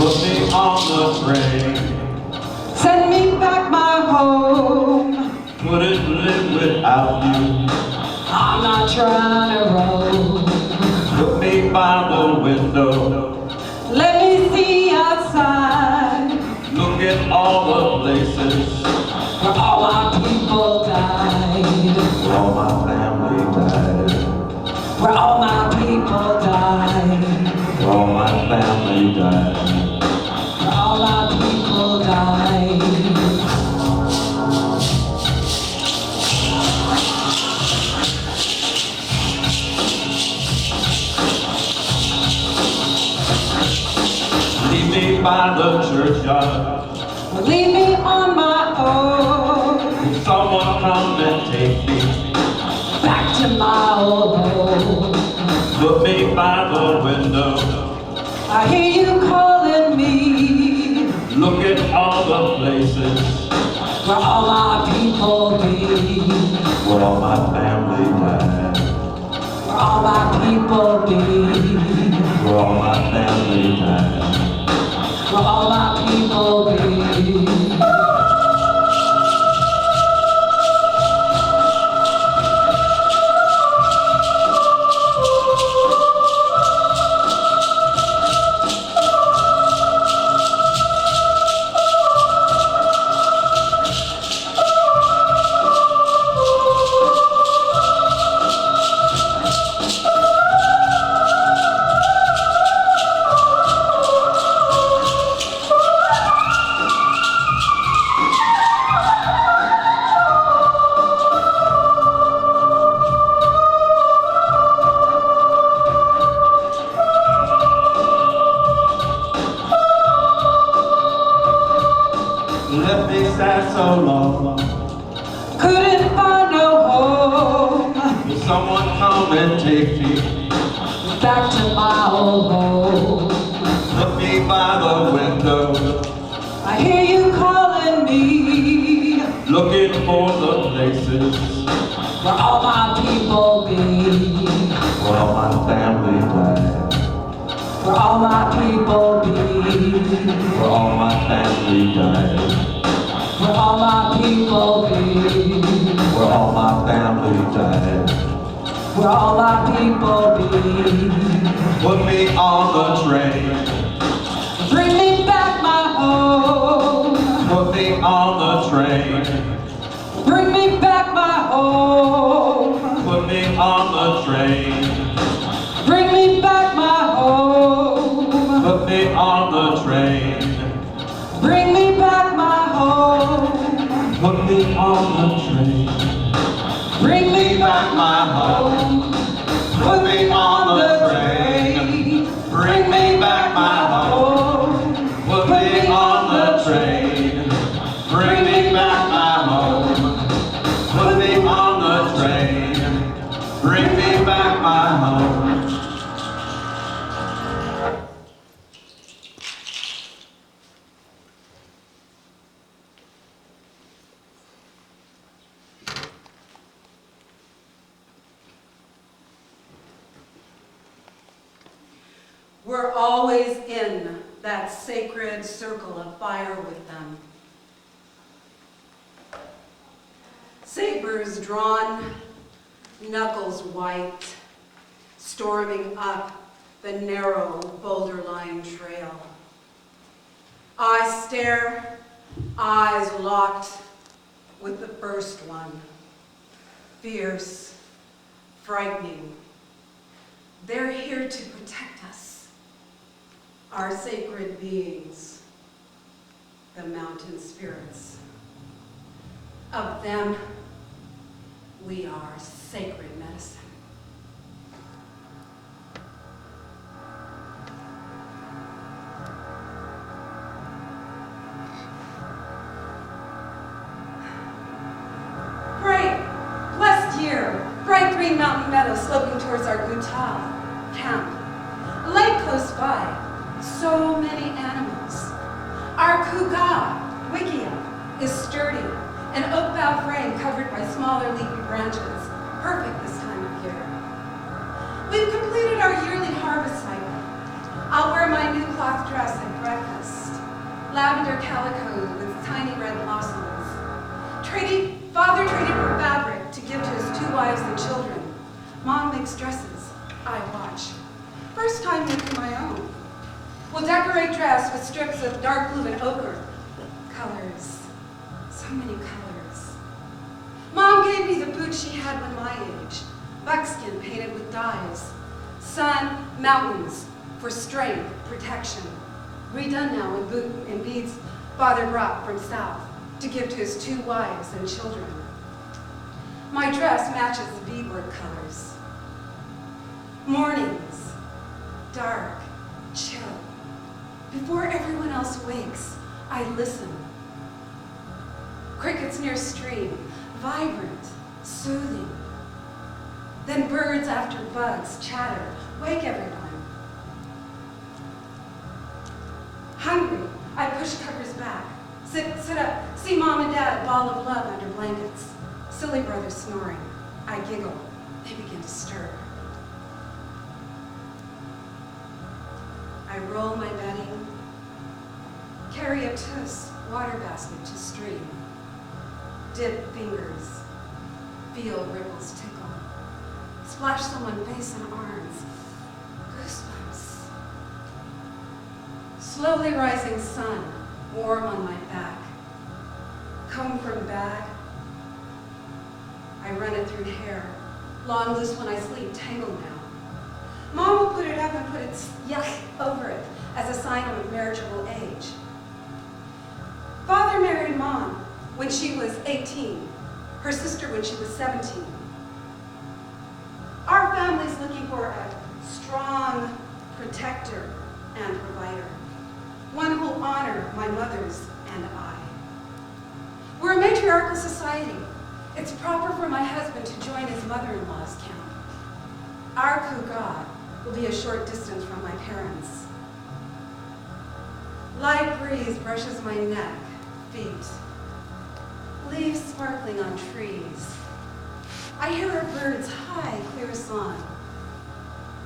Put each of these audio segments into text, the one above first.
Put me on the train. Send me back my home. Couldn't live without you. I'm not trying to roll. Put me by the window. Let me see outside. Look at all the places where all my people died. where all my family died. Where all my people died. Where all my family died. Where all my people died. Leave me by the churchyard. Leave me on my own. Someone come and take me back to my old home. Put me by the window. I hear you calling me. Look at all the places where all my people be. Where all my family died. Where all my people be. Where all my family died. Where all my people be. Left me sad so long. Couldn't find no home. Will someone come and take me back to my old home? Put me by the window. I hear you calling me. Looking for the places where all my people be. Where all my family died. Where all my people be. Where all my family died. Where all my people be. Where all my family died. Where all my people be. Put me on the train. Bring me back my home. Put me on the train. Bring me back my home. Put me on the train. Bring me back my home. Put me on the train. Bring me back my home. Put me on the train. Bring me back my home. Put me on the train. Bring me back my home. Put me on the train. Bring me back my home. Put me on the train. Bring me back my home. We're always in that sacred circle of fire with them. Sabers drawn, knuckles white, storming up the narrow boulder-lined trail. I stare, eyes locked with the first one. Fierce, frightening. They're here to protect us, our sacred beings, the mountain spirits. Of them, we are sacred medicine. Bright green mountain meadows sloping towards our Gutah camp. A lake close by, so many animals. Our Kuga, Wikia, is sturdy, an oak-bough frame covered by smaller leafy branches, perfect this time of year. We've completed our yearly harvest cycle. I'll wear my new cloth dress at breakfast, lavender calico with tiny red blossoms. Father traded for fabric to give to his 2 wives and children. Mom makes dresses. I watch. First time making my own. We'll decorate dress with strips of dark blue and ochre. Colors. So many colors. Mom gave me the boots she had when my age. Buckskin painted with dyes. Sun, mountains for strength, protection. Redone now in beads Father brought from south to give to his 2 wives and children. My dress matches the beadwork colors. Mornings, dark, chill. Before everyone else wakes, I listen. Crickets near stream, vibrant, soothing. Then birds after bugs chatter, wake everyone. Hungry, I push covers back. Sit up, see Mom and Dad, a ball of love under blankets. Silly brothers snoring. I giggle. They begin to stir. I roll my bedding, carry a tuss water basket to stream, dip fingers, feel ripples tickle, splash someone face and arms, goosebumps. Slowly rising sun, warm on my back, comb from bag. I run it through hair, long loose when I sleep, tangled now. Mom will put it up and put its yuck over it as a sign of marriageable age. Father married Mom when she was 18, her sister when she was 17. Our family's looking for a strong protector and provider, one who will honor my mothers and I. We're a matriarchal society. It's proper for my husband to join his mother-in-law's camp. Our Kugad will be a short distance from my parents. Light breeze brushes my neck, feet. Leaves sparkling on trees. I hear a bird's high, clear song.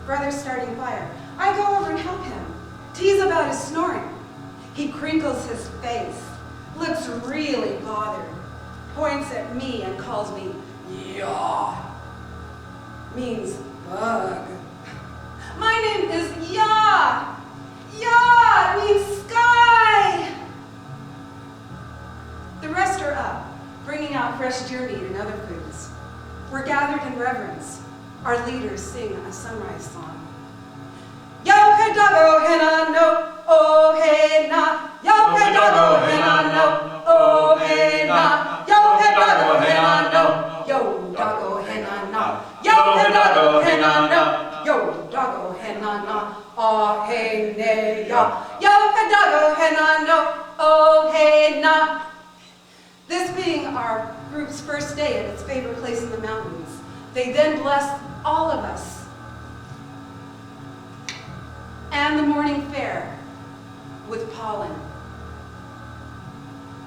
Brother starting fire. I go over and help him. Tease about his snoring. He crinkles his face, looks really bothered, points at me and calls me Yaw. Means bug. My name is Yaw. Yaw means sky. The rest are up, bringing out fresh deer meat and other foods. We're gathered in reverence. Our leaders sing a sunrise song. Yo he dago hena no, oh hey na. Yo he dago hena no, oh hey na. Yo he dago hena no, yo dago hena na. Yo he dago hena no, yo dago hena na. Oh hey ne ya. Yo he dago hena no, oh hey na. This being our group's first day at its favorite place in the mountains, they then bless all of us and the morning fair with pollen.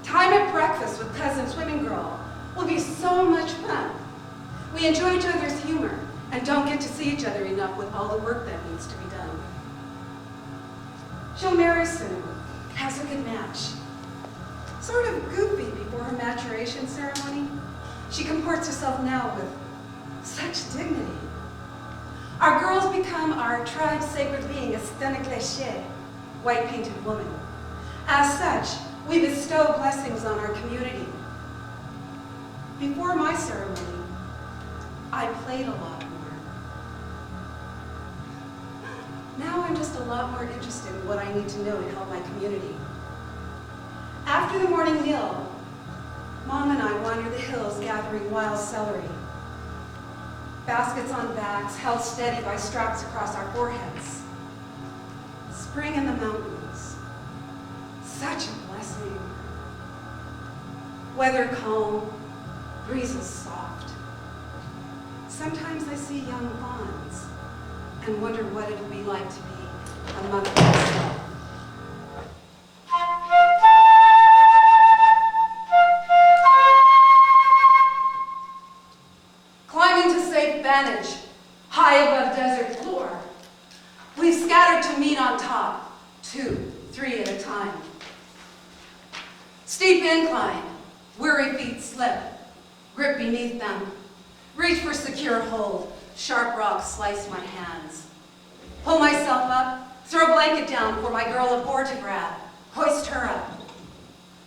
Time at breakfast with cousin swimming girl will be so much fun. We enjoy each other's humor and don't get to see each other enough with all the work that needs to be done. She'll marry soon, has a good match. Sort of goofy before her maturation ceremony, she comports herself now with such dignity. Our girls become our tribe's sacred being, a Stenekleche, white-painted woman. As such, we bestow blessings on our community. Before my ceremony, I played a lot more. Now I'm just a lot more interested in what I need to know to help my community. After the morning meal, Mom and I wander the hills gathering wild celery. Baskets on backs, held steady by straps across our foreheads. Spring in the mountains. Such a blessing. Weather calm, breezes soft. Sometimes I see young fawns and wonder what it would be like to be a mother myself. Climbing to safe vantage, high above desert floor. We've scattered gathered to meet on top, 2, 3 at a time. Steep incline, weary feet slip, grip beneath them. Reach for secure hold, sharp rocks slice my hands. Pull myself up, throw a blanket down for my girl aboard to grab, hoist her up.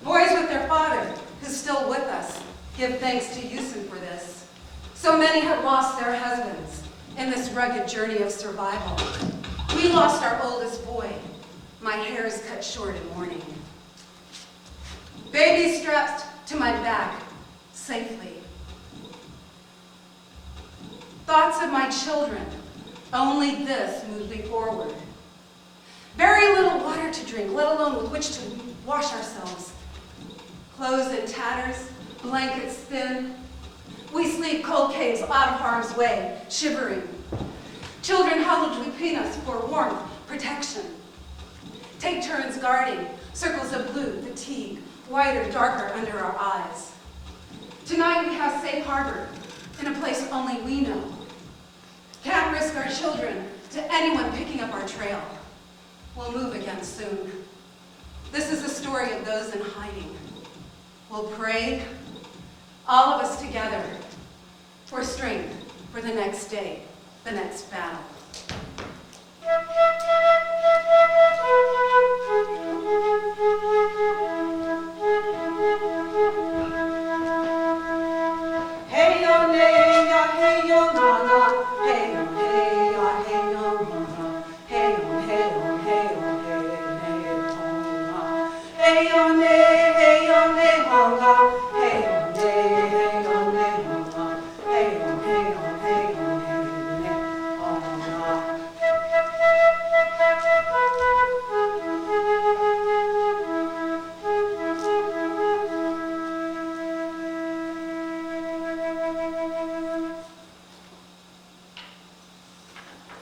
Boys with their father, who's still with us, give thanks to Houston for this. So many have lost their husbands in this rugged journey of survival. We lost our oldest boy. My hair is cut short in mourning. Baby strapped to my back, safely. Thoughts of my children, only this moves me forward. Very little water to drink, let alone with which to wash ourselves. Clothes in tatters, blankets thin. We sleep cold caves out of harm's way, shivering. Children huddled between us for warmth, protection. Take turns guarding, circles of blue, fatigue, white or darker under our eyes. Tonight we have safe harbor in a place only we know. Can't risk our children to anyone picking up our trail. We'll move again soon. This is the story of those in hiding. We'll pray, all of us together, for strength for the next day, the next battle.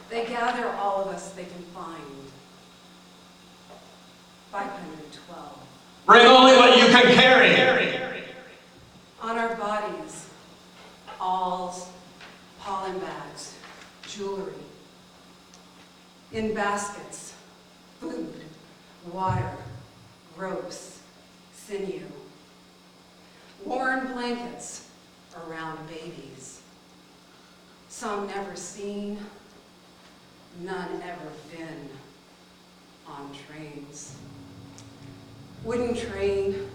They gather all of us they can find. 512. Bring only what you can carry. On our bodies, awls, pollen bags, jewelry. In baskets, food, water, ropes, sinew. Worn blankets around babies. Some never seen, none ever been on trains. Wooden train,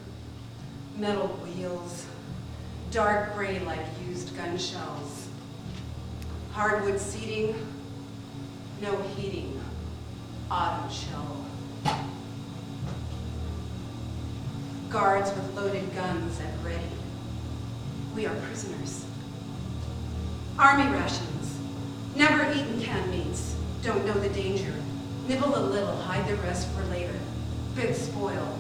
metal wheels, dark gray like used gun shells. Hardwood seating, no heating, autumn chill. Guards with loaded guns at ready. We are prisoners. Army rations, never eaten canned meats, don't know the danger. Nibble a little, hide the rest for later. Bits spoil.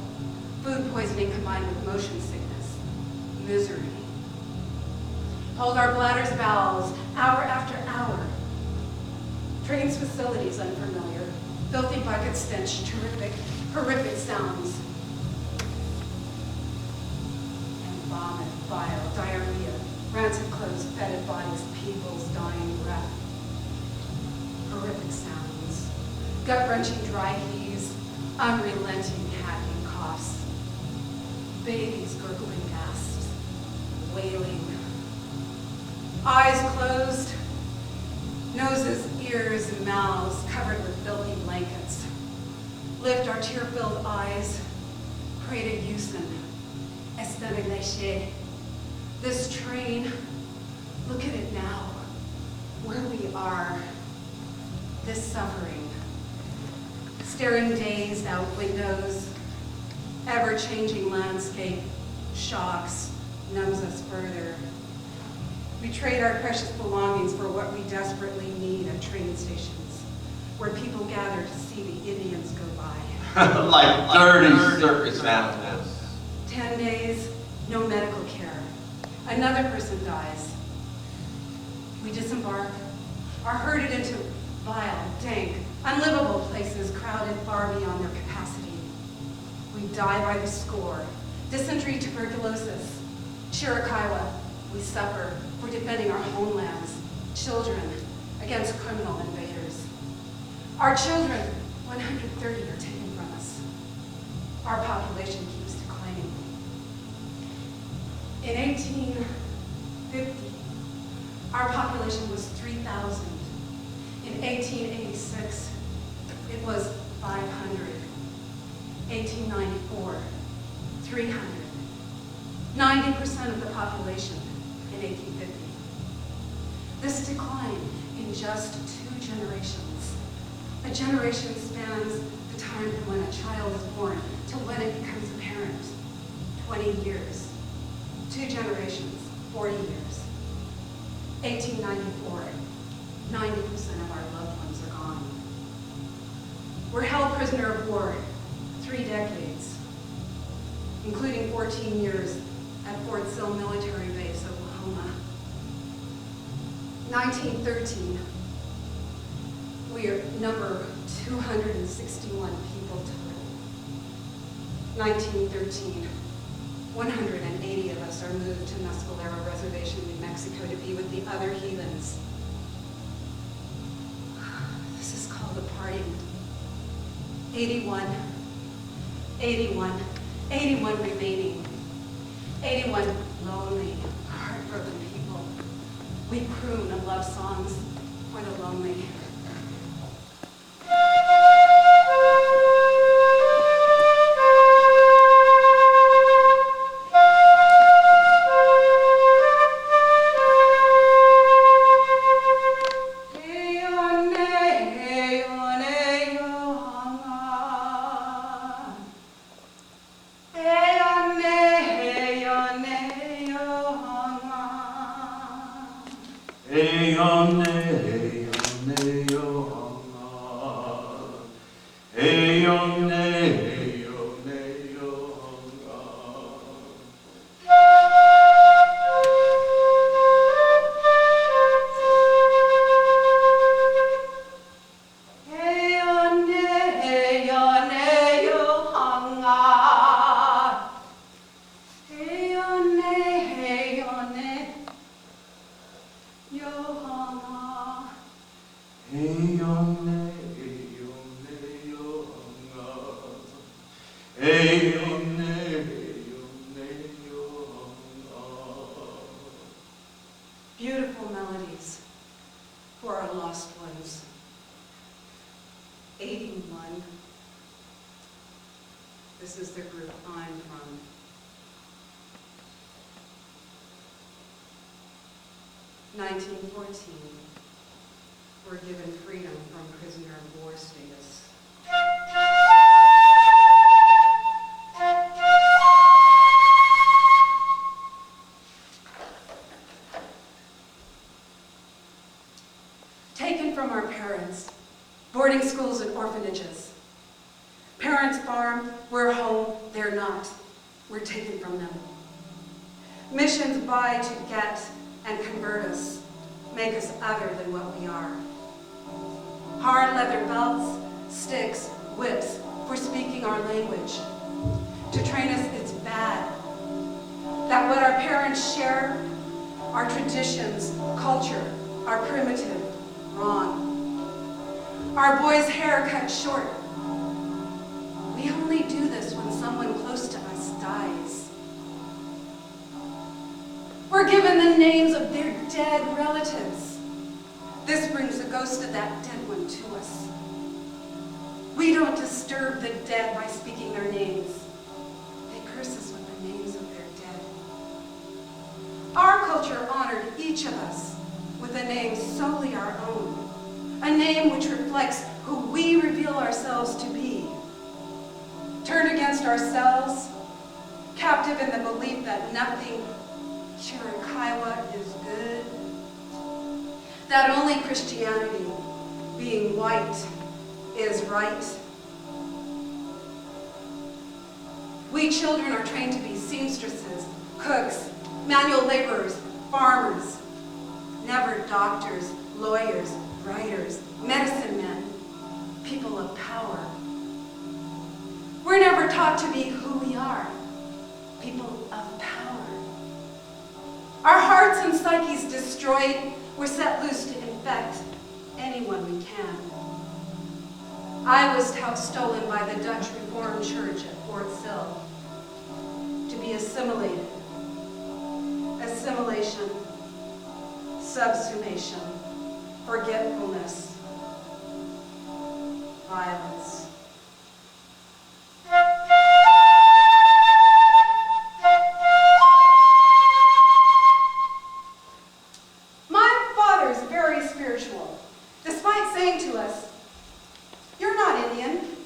Food poisoning combined with motion sickness. Misery. Hold our bladders, bowels, hour after hour. Trains facilities unfamiliar. Filthy bucket stench, terrific, horrific sounds. And vomit, bile, diarrhea, rancid clothes, fetid bodies, people's dying breath. Horrific sounds. Gut-wrenching dry heaves, unrelenting hacking coughs. Babies gurgling gasps, wailing. Eyes closed, noses, ears, and mouths covered with filthy blankets. Lift our tear-filled eyes, pray to Houston. Espere léger. This train, look at it now, where we are, this suffering. Staring dazed out windows, ever-changing landscape, shocks, numbs us further. We trade our precious belongings for what we desperately need at train stations, where people gather to see the Indians go by. Like dirty circus animals. 10 days, no medical care. Another person dies. We disembark, are herded into vile, dank, unlivable places crowded far beyond their capacity. We die by the score. Dysentery, tuberculosis, Chiricahua, we suffer for defending our homelands, children against criminal invaders. Our children 130 are taken from us. Our population keeps declining. In 1850, our population was 3,000. In 1886, it was 500. 1894, 300. 90% of the population in 1850. This decline in just 2 generations. A generation spans the time from when a child is born to when it becomes a parent. 20 years. 2 generations, 40 years. 1894, 90% of our loved ones are gone. We're held prisoner of war 3 decades, including 14 years at Fort Sill Military Base, Oklahoma. 1913, we are number 261 people total. 1913, 180 of us are moved to Mescalero Reservation, New Mexico, to be with the other heathens. This is called a party. 81 remaining. 81 lonely, heartbroken people. We croon and love songs for the lonely. Beautiful melodies for our lost ones. 81. This is the group I'm from. (1914). We're given freedom from prisoner of war status. Taken from our parents, boarding schools and orphanages. Parents farm, we're home, they're not. We're taken from them. Missions buy to get and convert us, make us other than what we are. Hard leather belts, sticks, whips for speaking our language. To train us it's bad. That what our parents share, our traditions, culture, are primitive, wrong. Our boys' hair cut short. We only do this when someone close to us dies. We're given the names of their dead relatives. This brings the ghost of that dead one to us. We don't disturb the dead by speaking their names. They curse us with the names of their dead. Our culture honored each of us with a name solely our own, a name which reflects who we reveal ourselves to be. Turned against ourselves, captive in the belief that nothing Chiricahua is good, that only Christianity, being white, is right. We children are trained to be seamstresses, cooks, manual laborers, farmers, never doctors, lawyers, writers, medicine men, people of power. We're never taught to be who we are, people of power. Our hearts and psyches destroyed, we're set loose to infect anyone we can. I was stolen by the Dutch Reformed Church at Fort Sill to be assimilated. Assimilation, subsumation, forgetfulness, violence. My father is very spiritual, despite saying to us, "You're not Indian."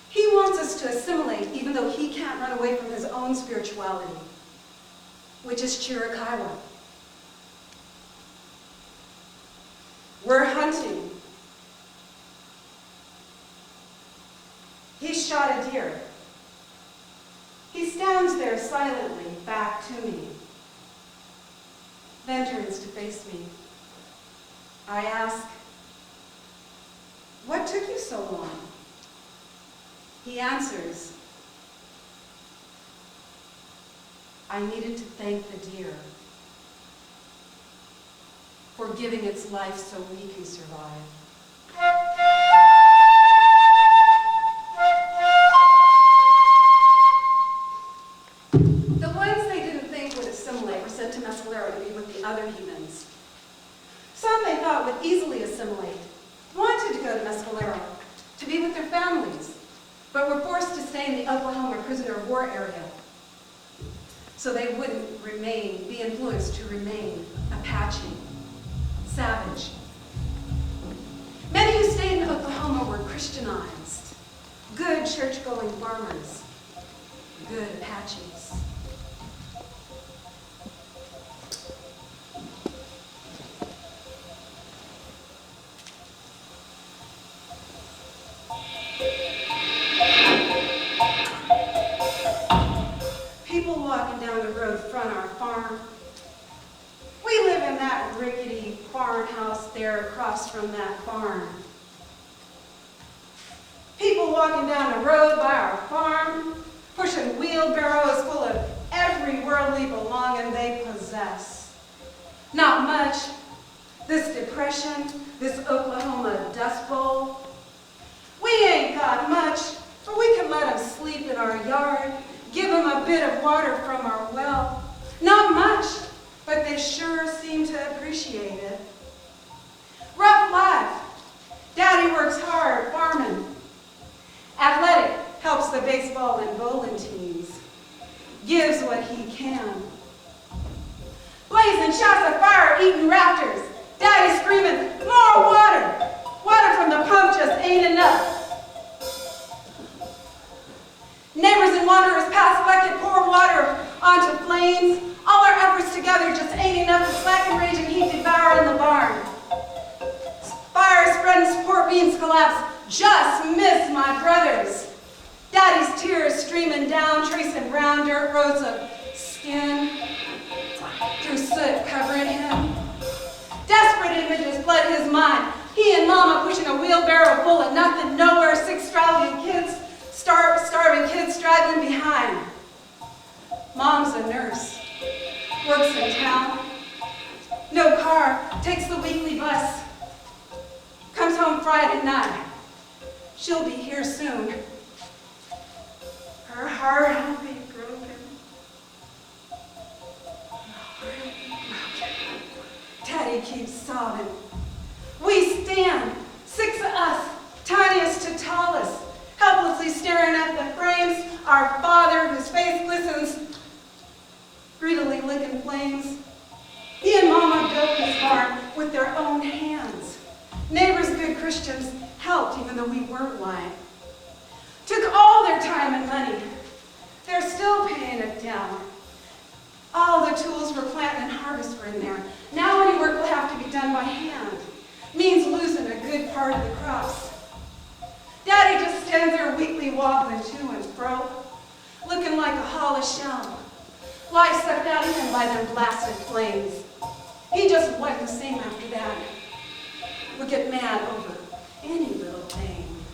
He wants us to assimilate, even though he can't run away from his own spirituality, which is Chiricahua. We're hunting. He shot a deer. He stands there silently back to me, then turns to face me. I ask, "What took you so long?" He answers, "I needed to thank the deer for giving its life so we can survive." The ones they didn't think would assimilate were sent to Mescalero to be with the other heathens. Some they thought would easily assimilate, wanted to go to Mescalero to be with their families, but were forced to stay in the Oklahoma prisoner of war area so they wouldn't be influenced to remain Apache, savage. Many who stayed in Oklahoma were Christianized, good church-going farmers, good Apaches. People walking down the road front our farm. We live in that rickety farmhouse there across from that farm. People walking down the road by our farm, pushing wheelbarrows full of every worldly belonging they possess. Not much. This depression, this Oklahoma dust bowl. We ain't got much, but we can let them sleep in our yard, give them a bit of water from our well. Not much, but they sure seem to appreciate it. Rough life. Daddy works hard farming. Athletic, helps the baseball and bowling teams. Gives what he can. Blazing shots of fire, eating rafters. Daddy screaming, "More water! Water from the pump just ain't enough." Neighbors and wanderers pass bucket, pour water onto flames. All our efforts together just ain't enough to slack and raging heat devour in the barn. Fire spreading, support beams collapse. Just miss my brothers. Daddy's tears streaming down, tracing brown dirt roads of skin through soot covering him. Desperate images flood his mind. He and Mama pushing a wheelbarrow full of nothing, nowhere, 6 starving kids straggling behind. Mom's a nurse, works in town. No car, takes the weekly bus. Comes home Friday night. She'll be here soon. Her heart will be broken. Daddy keeps sobbing. We stand, 6 of us, tiniest to tallest, helplessly staring at the frames. Our father, whose face glistens, greedily licking flames. He and Mama built this farm with their own hands. Neighbors, good Christians, helped even though we weren't lying. Took all their time and money. They're still paying it down. All the tools for planting and harvest were in there. Now any work will have to be done by hand. Means losing a good part of the crops. Daddy just stands there weakly wobbling to and fro, looking like a hollow shell. Life sucked out of him by them blasted flames. He just wasn't the same after that. Would get mad over any little thing.